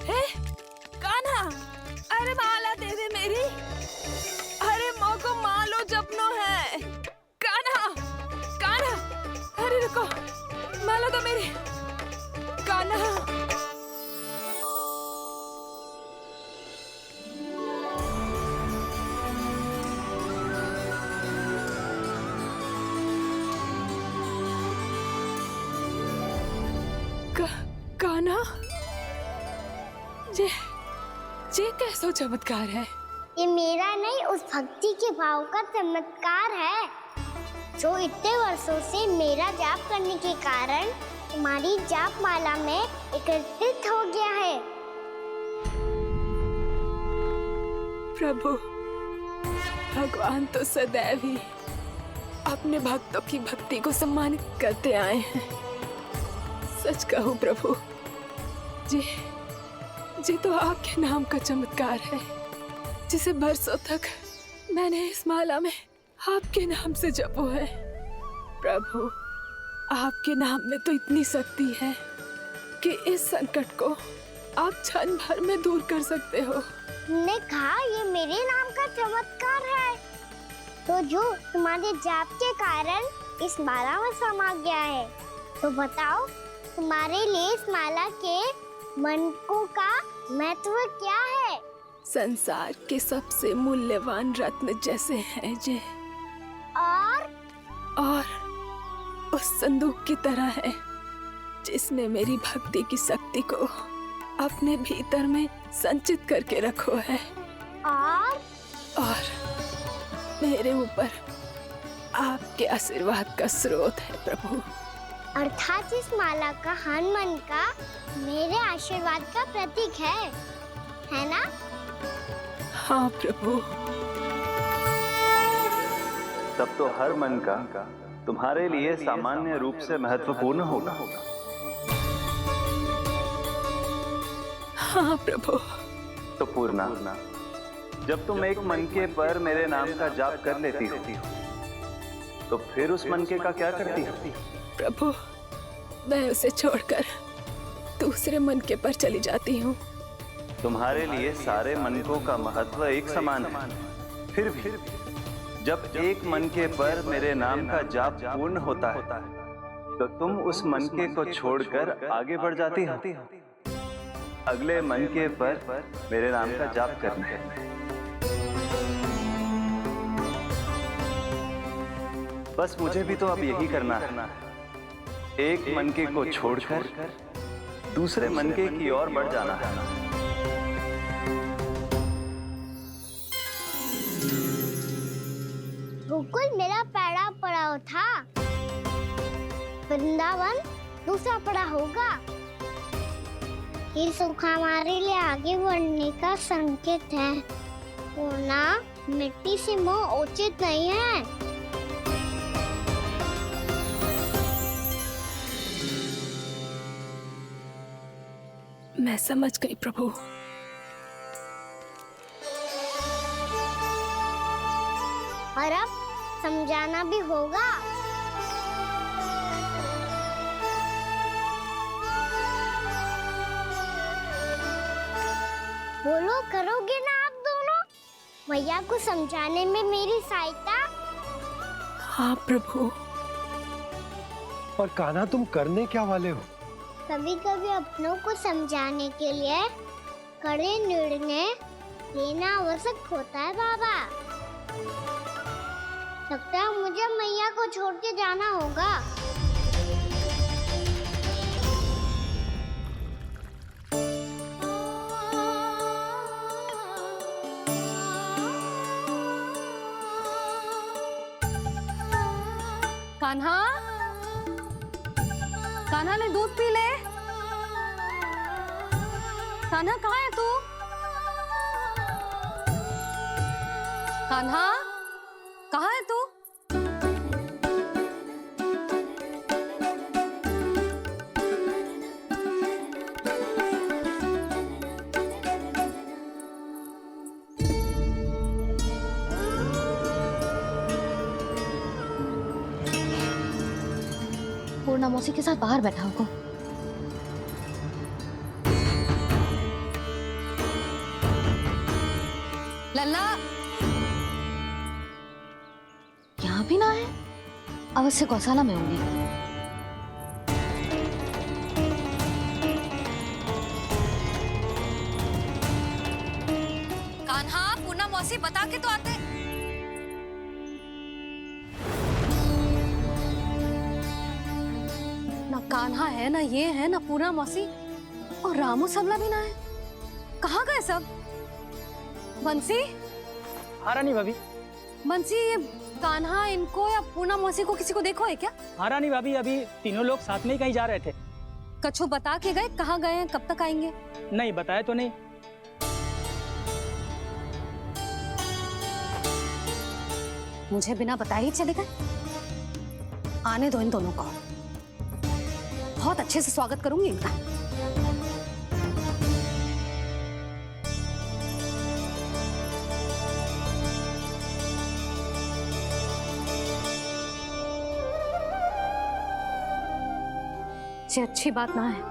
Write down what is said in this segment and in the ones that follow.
हे कान्हा, अरे माला दे दे मेरी। अरे मोको मालो जपनो है। कान्हा कान्हा, अरे रुको, माला दो मेरी। कान्हा कान्हा, ये कैसा चमत्कार है? ये मेरा नहीं, उस भक्ति के भाव का चमत्कार है जो इतने वर्षों से मेरा जाप करने के कारण तुम्हारी जाप माला में एकत्रित हो गया है। प्रभु, भगवान तो सदैव ही अपने भक्तों की भक्ति को सम्मानित करते आए हैं। सच कहूं प्रभु, जी तो आपके नाम का चमत्कार है, जिसे बरसों तक मैंने इस माला में आपके नाम से जपो है। प्रभु, आपके नाम में तो इतनी शक्ति है कि इस संकट को आप क्षण भर में दूर कर सकते हो। तुमने कहा ये मेरे नाम का चमत्कार है, तो जो तुम्हारे जाप के कारण इस माला में समा गया है, तो बताओ तुम्हारे लिए इस माला के मनकों का महत्व क्या है? संसार के सबसे मूल्यवान रत्न जैसे हैं जे, और उस संदूक की तरह है जिसने मेरी भक्ति की शक्ति को अपने भीतर में संचित करके रखो है। और मेरे ऊपर आपके आशीर्वाद का स्रोत है प्रभु। अर्थात इस माला का हनुमान का मेरे आशीर्वाद का प्रतीक है ना? हाँ प्रभु। तब तो हर मन का तुम्हारे लिए सामान्य रूप से महत्वपूर्ण होगा। हाँ प्रभु। तो पूर्णा, जब तुम एक मनके पर मेरे नाम का जाप कर लेती हो, तो फिर उस मनके का क्या करती हो? प्रभु, मैं उसे छोड़कर दूसरे मनके पर चली जाती हूँ। तुम्हारे लिए सारे मनकों का महत्व एक समान है। फिर भी जब एक मनके पर मेरे नाम का जाप पूर्ण होता है, तो तुम उस मनके को छोड़कर आगे बढ़ जाती हो अगले मनके पर मेरे नाम का जाप करने। बस मुझे भी तो अब यही करना है, एक मनके को छोड़कर दूसरे मनके की ओर बढ़ जाना है। गोकुल मेरा पहला पड़ाव था, वृंदावन दूसरा पड़ा होगा। ये सुख हमारे लिए आगे बढ़ने का संकेत है। पूर्णा, मिट्टी से मोह उचित नहीं है। मैं समझ गई प्रभु। और अब समझाना भी होगा। बोलो, करोगे ना आप दोनों? मैया को समझाने में मेरी सहायता? हाँ प्रभु। और कान्हा, तुम करने क्या वाले हो? कभी कभी अपनों को समझाने के लिए कड़े निर्णय लेना आवश्यक होता है बाबा। लगता है मुझे मैया को छोड़ के जाना होगा। कान्हा, कान्हा ने दूध पी ले। कान्हा कहाँ है तू? कान्हा, कहाँ है तू? पूर्णा मौसी के साथ बाहर बैठा होगा। चलना। यहाँ भी ना है, अवश्य गौशाला में होंगे। कान्हा, पूनम मौसी बता के तो आते। ना कान्हा है, ना ये है, ना पूनम मौसी, और रामू सबला भी ना है। कहाँ गए सब? बंसी? हाँ रानी भाभी। बंसी, ये कान्हा इनको या पूनम मौसी को किसी को देखो है क्या? हाँ रानी भाभी, अभी तीनों लोग साथ में ही कहीं जा रहे थे। कछु बता के गए कहाँ गए हैं, कब तक आएंगे? नहीं बताया तो नहीं। मुझे बिना बताए ही चले गए। आने दो इन दोनों को, बहुत अच्छे से स्वागत करूंगी इनका। ये अच्छी बात ना है,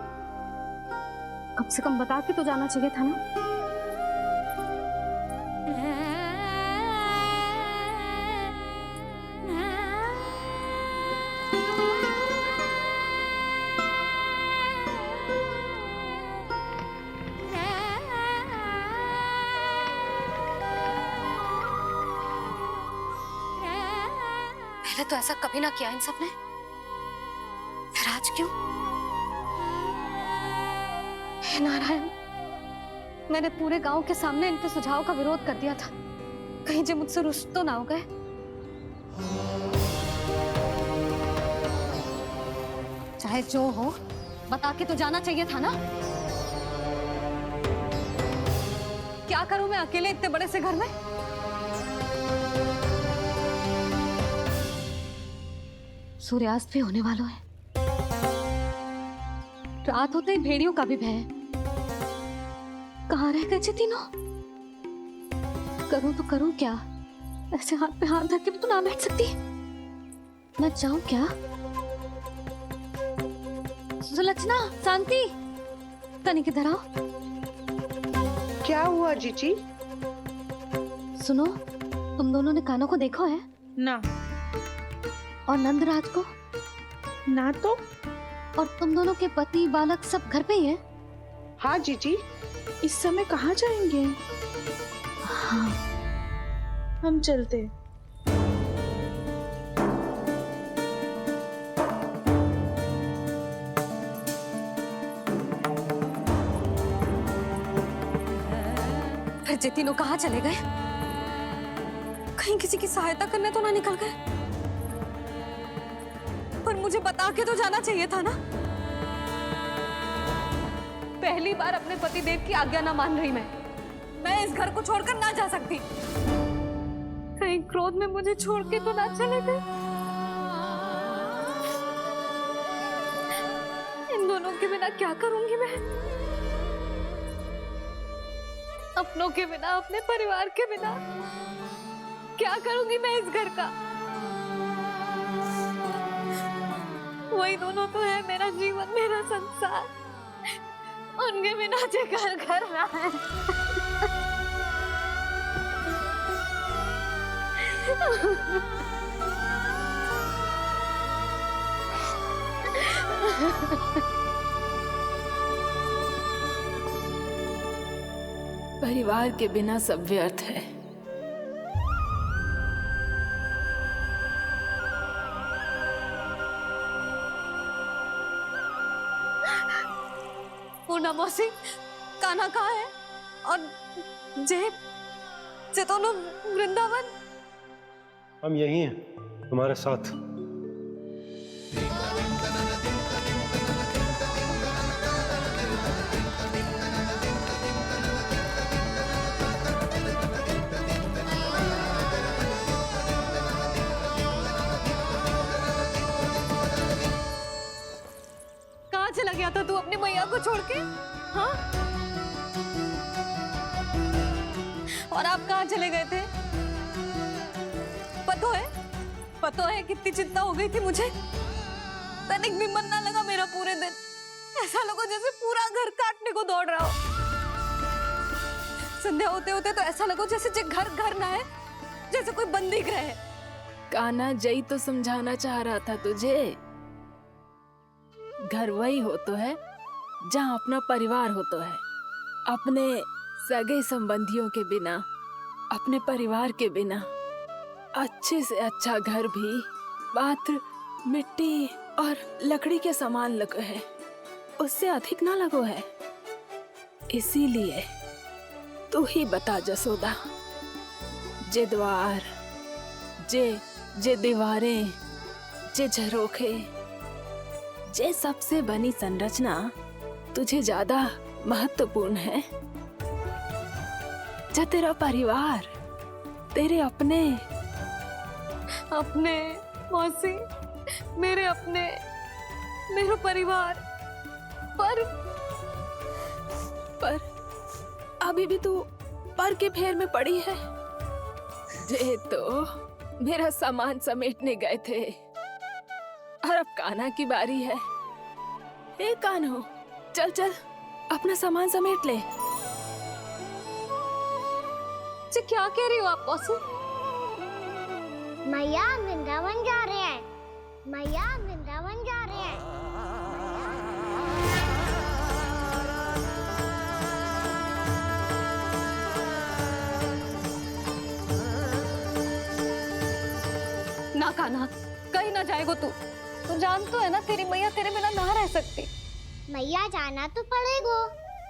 कम से कम बता के तो जाना चाहिए था ना। पहले तो ऐसा कभी ना किया इन सब ने, फिर आज क्यों? हे नारायण, मैंने पूरे गांव के सामने इनके सुझाव का विरोध कर दिया था, कहीं जो मुझसे रुष्ट तो ना हो गए। चाहे जो हो, बता के तो जाना चाहिए था ना। क्या करूं मैं अकेले इतने बड़े से घर में? सूर्यास्त भी होने वाला है, रात होते ही भेड़ियों का भी भय है। कहाँ रह गए थे तीनों? करूं तो करूं क्या? ऐसे हाथ पे हाथ धर के तो ना बैठ सकती। मैं जाऊं क्या? सुलक्षणा, शांति, तनिक इधर आओ। क्या हुआ जीजी? सुनो, तुम दोनों ने कानों को देखा है? ना। और नंदराज को? ना तो। और तुम दोनों के पति बालक सब घर पे ही हैं? हाँ जीजी, इस समय कहाँ जाएंगे? हाँ। हम चलते। फिर ये तीनों कहाँ चले गए? कहीं किसी की सहायता करने तो ना निकल गए? पर मुझे बता के तो जाना चाहिए था ना। पहली बार अपने पतिदेव की आज्ञा ना मान रही मैं इस घर को छोड़कर ना जा सकती। कहीं क्रोध में मुझे छोड़ के तो ना चले गए। इन दोनों के बिना क्या करूंगी मैं? अपनों के बिना, अपने परिवार के बिना क्या करूंगी मैं इस घर का? वही दोनों तो है मेरा जीवन, मेरा संसार। उनके बिना जो घर घर रहा है। परिवार के बिना सब व्यर्थ है। पूनम मौसी, कान्हा कहाँ है? और जे दोनों वृंदावन? हम यही हैं, तुम्हारे साथ। कहाँ चला गया था तू अपनी मैया को छोड़ के? हाँ? और आप कहाँ चले गए थे? पता है कितनी चिंता हो गई थी मुझे। तनिक भी मन ना लगा मेरा पूरे दिन। ऐसा लगा जैसे पूरा घर काटने को दौड़ रहा हो। संध्या होते होते तो ऐसा लगो जैसे जे घर घर ना है, जैसे कोई बंदी गृह है। कान्हा जई तो समझाना चाह रहा था तुझे। घर वही हो तो है जहाँ अपना परिवार हो तो है। अपने सगे संबंधियों के बिना, अपने परिवार के बिना अच्छे से अच्छा घर भी मात्र मिट्टी और लकड़ी के समान लगो है, उससे अधिक ना लगो है। इसीलिए तू ही बता जसोदा, जे द्वार, जे दीवारें, जे झरोखे, जे सबसे बनी संरचना तुझे ज्यादा महत्वपूर्ण है? जो तेरा परिवार, तेरे अपने मौसी, मेरे अपने, मेरा परिवार, पर अभी भी तू पर के फेर में पड़ी है। जे तो मेरा सामान समेटने गए थे और अब कान्हा की बारी है। हे कान्हो, चल चल अपना सामान समेट ले। जी क्या कह रही हो आप मौसी? मैया वृंदावन जा रहे हैं, मैया वृंदावन जा रहे हैं। ना कान्हा, कहीं ना जाएगो तू। तू जान तो है ना तेरी मैया तेरे बिना ना रह सकती। मैया जाना तो पड़ेगा,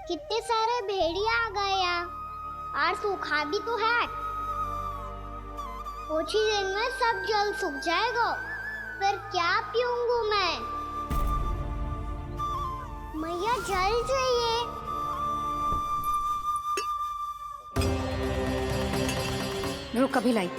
कितने सारे भेड़िया आ गए यहाँ, और सूखा भी तो है। कुछ ही दिन में सब जल सूख जाएगा, फिर क्या पीऊंगा मैं? मैया जल चाहिए। रुक अभी लाई।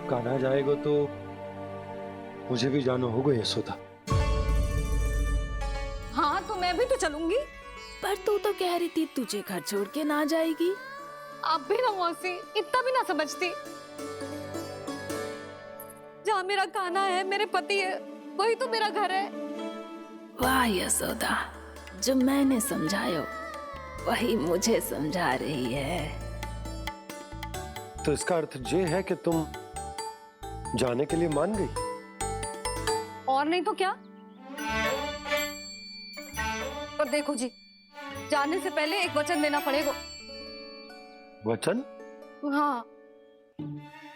कान्हा जाएगा तो मुझे भी जाना होगा यशोदा। हाँ तो मैं भी तो चलूंगी। पर तू तो कह रही थी तुझे घर छोड़ के ना जाएगी। आप भी ना मौसी, इतना भी ना समझती। जहाँ मेरा कान्हा है, मेरे पति है, वही तो मेरा घर है। वाह यशोदा, जो मैंने समझायो वही मुझे समझा रही है। तो इसका अर्थ ये है कि तुम जाने के लिए मान गई? और नहीं तो क्या। पर देखो जी, जाने से पहले एक वचन देना पड़ेगा। वचन? हाँ,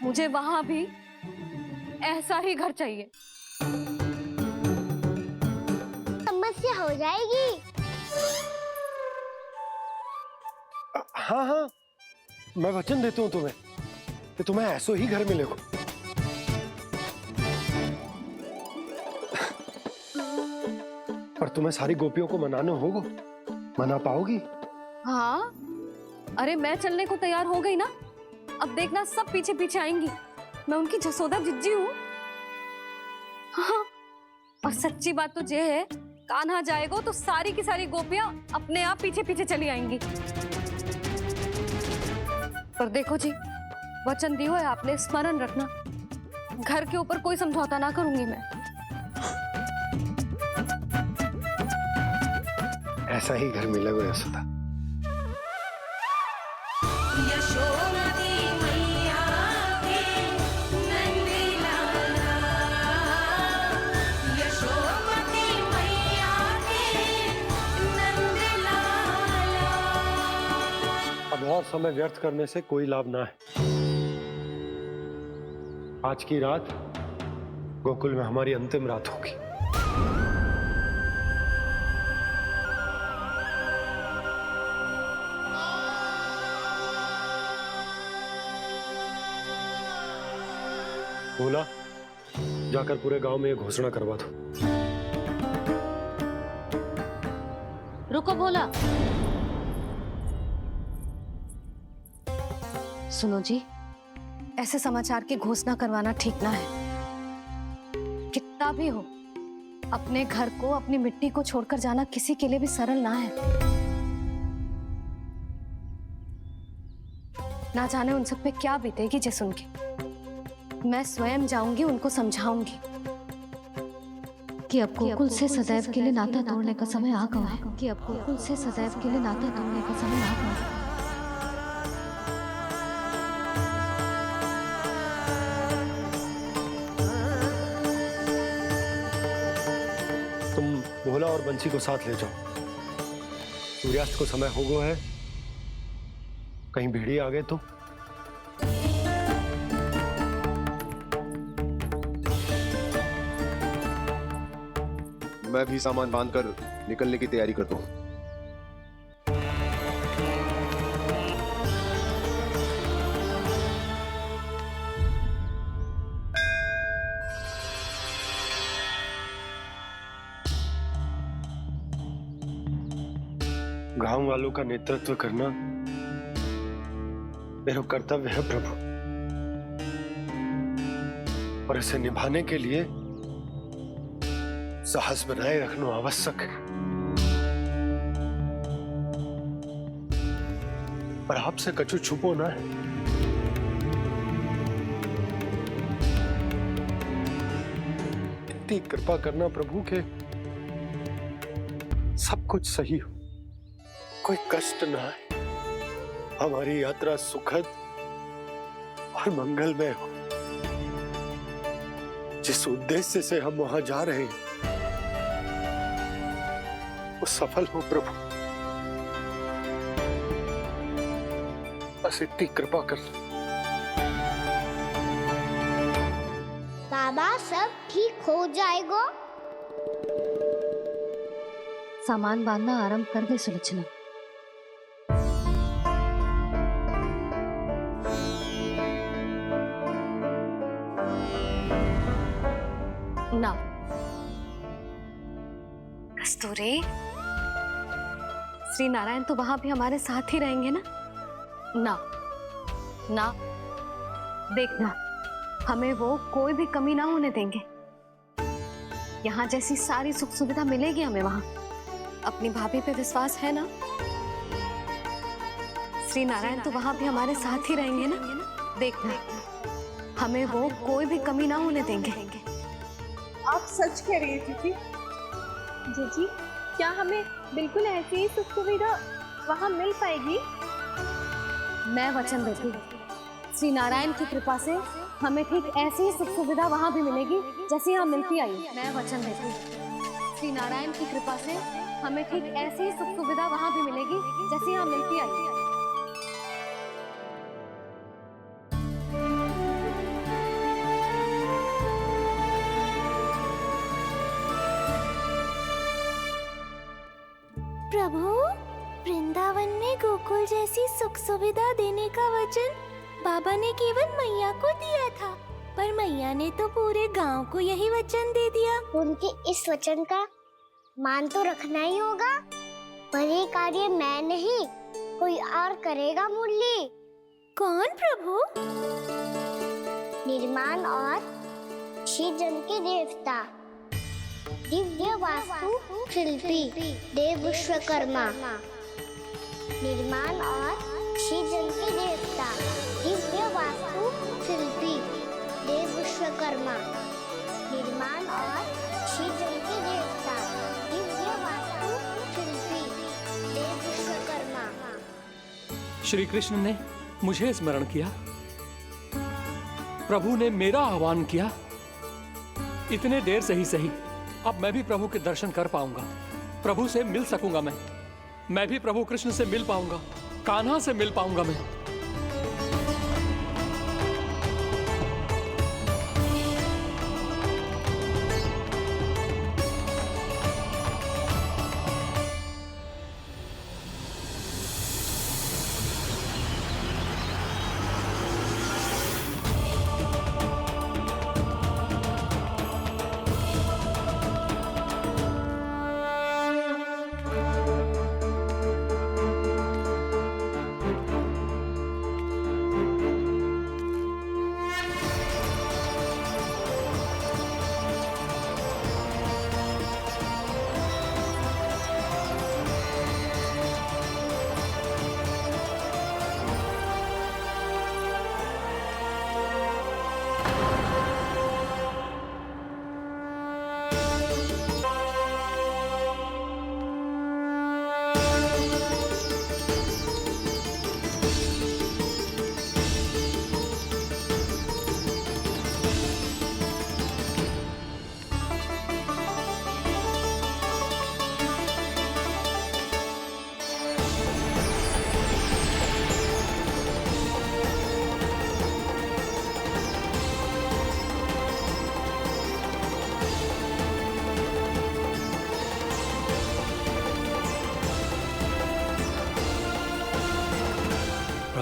मुझे वहां भी ऐसा ही घर चाहिए। समस्या हो जाएगी। हाँ हाँ, मैं वचन देता हूँ तुम्हें कि तुम्हें ऐसा ही घर मिलेगा। पर तुम्हें सारी गोपियों को मनाना होगा। मना पाओगी? हाँ, अरे मैं चलने को तैयार हो गई ना। अब देखना सब पीछे पीछे आएंगी। मैं उनकी जसोदा जिज्जी हूँ। हाँ, और सच्ची बात तो ये है, कान्हा जाएगा तो सारी की सारी गोपियां अपने आप पीछे पीछे चली आएंगी। पर देखो जी, वचन दियो है आपने, स्मरण रखना। घर के ऊपर कोई समझौता ना करूंगी मैं। ऐसा ही घर मिलेगा यशोदा। अब और समय व्यर्थ करने से कोई लाभ ना है। आज की रात गोकुल में हमारी अंतिम रात होगी। बोला, जाकर पूरे गांव में ये घोषणा करवा दो। रुको भोला। सुनो जी, ऐसे समाचार की घोषणा करवाना ठीक ना है। कितना भी हो, अपने घर को, अपनी मिट्टी को छोड़कर जाना किसी के लिए भी सरल ना है। ना जाने उन सब पे क्या बीतेगी जे सुन के। मैं स्वयं जाऊंगी, उनको समझाऊंगी कि अब गोकुल से सदैव के लिए नाता तोड़ने का समय आ गया है, कि अब गोकुल से सदैव के लिए नाता तोड़ने का समय आ गया है। तुम भोला और बंसी को साथ ले जाओ। सूर्यास्त को समय हो गया है, कहीं भेड़िए आ गए तो। मैं भी सामान बांधकर निकलने की तैयारी करता हूँ। गांव वालों का नेतृत्व करना मेरा कर्तव्य है प्रभु, और इसे निभाने के लिए साहस बनाए रखना आवश्यक है। पर आपसे कछु छुपो ना है। इतनी कृपा करना प्रभु के सब कुछ सही हो, कोई कष्ट ना आए, हमारी यात्रा सुखद और मंगलमय हो। जिस उद्देश्य से हम वहां जा रहे हैं वो सफल हो प्रभु, बस इतनी कृपा कर। बाबा सब ठीक हो जाएगा। सामान बांधना आरंभ कर दे सुलोचना। ना कस्तूरी, श्री नारायण तो वहां भी हमारे साथ ही रहेंगे ना? ना ना, देखना हमें वो कोई भी कमी ना होने देंगे। यहाँ जैसी सारी सुख सुविधा मिलेगी हमें वहां। अपनी भाभी पे विश्वास है ना? श्री नारायण तो वहां भी हमारे साथ ही रहेंगे ना? देखना हमें वो कोई भी कमी ना होने देंगे। आप सच कह रही है जीजी। जीजी, क्या हमें बिल्कुल ऐसी ही सुख सुविधा वहाँ मिल पाएगी? मैं वचन देती हूँ, श्री नारायण की कृपा से हमें ठीक ऐसी ही सुख सुविधा वहाँ भी मिलेगी जैसी यहाँ मिलती आई। मैं वचन देती हूँ, श्री नारायण की कृपा से हमें ठीक ऐसी ही सुख सुविधा वहाँ भी मिलेगी जैसी यहाँ मिलती आई। प्रभु, वृंदावन में गोकुल जैसी सुख सुविधा देने का वचन बाबा ने केवल मैया को दिया था, पर मैया ने तो पूरे गांव को यही वचन दे दिया। उनके इस वचन का मान तो रखना ही होगा, पर ये कार्य मैं नहीं कोई और करेगा। मुरली कौन प्रभु? निर्माण और श्रीजन के देवता, दिव्य वास्तु शिल्पी देव विश्वकर्मा। निर्माण और श्रीजन के देवता, दिव्य वास्तु शिल्पी देव विश्वकर्मा। निर्माण और श्रीजन के देवता, दिव्य वास्तु शिल्पी देव विश्वकर्मा। श्री कृष्ण ने मुझे स्मरण किया, प्रभु ने मेरा आह्वान किया। इतने देर से ही सही, अब मैं भी प्रभु के दर्शन कर पाऊंगा, प्रभु से मिल सकूंगा। मैं भी प्रभु कृष्ण से मिल पाऊंगा, कान्हा से मिल पाऊंगा मैं।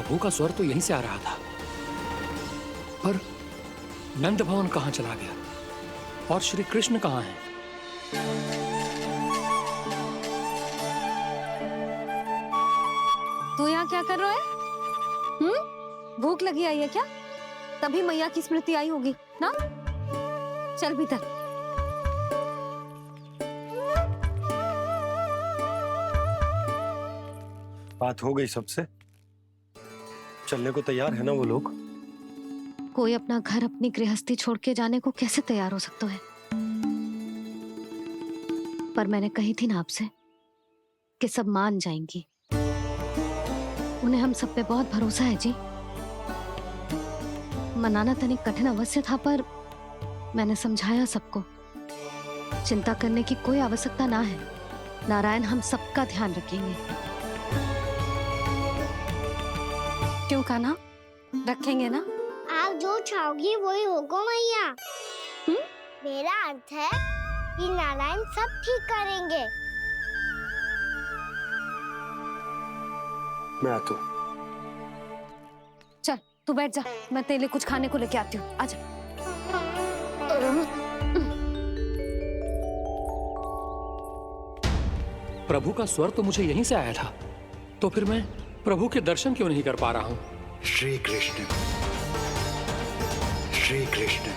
प्रभु का स्वर तो यहीं से आ रहा था, पर नंद भवन कहां चला गया और श्री कृष्ण कहां हैं? तू यहाँ क्या कर रहा है? भूख लगी आई है क्या? तभी मैया की स्मृति आई होगी ना? चल भीतर। बात हो गई सबसे? चलने को तैयार है ना वो लोग? कोई अपना घर अपनी गृहस्थी छोड़ के जाने को कैसे तैयार हो सकता है? पर मैंने कही थी ना आपसे कि सब मान जाएंगी। उन्हें हम सब पे बहुत भरोसा है जी। मनाना तनिक कठिन अवश्य था, पर मैंने समझाया सबको। चिंता करने की कोई आवश्यकता ना है। नारायण हम सबका ध्यान रखेंगे। क्यों कान्हा, रखेंगे ना? आप जो चाहोगी वही होगा मैया। मेरा अर्थ है कि नारायण सब ठीक करेंगे। मैं आता हूँ। चल तू बैठ जा, मैं तेरे लिए कुछ खाने को लेके आती हूँ। आजा। प्रभु का स्वर तो मुझे यहीं से आया था, तो फिर मैं प्रभु के दर्शन क्यों नहीं कर पा रहा हूँ? श्री कृष्ण, श्री कृष्ण।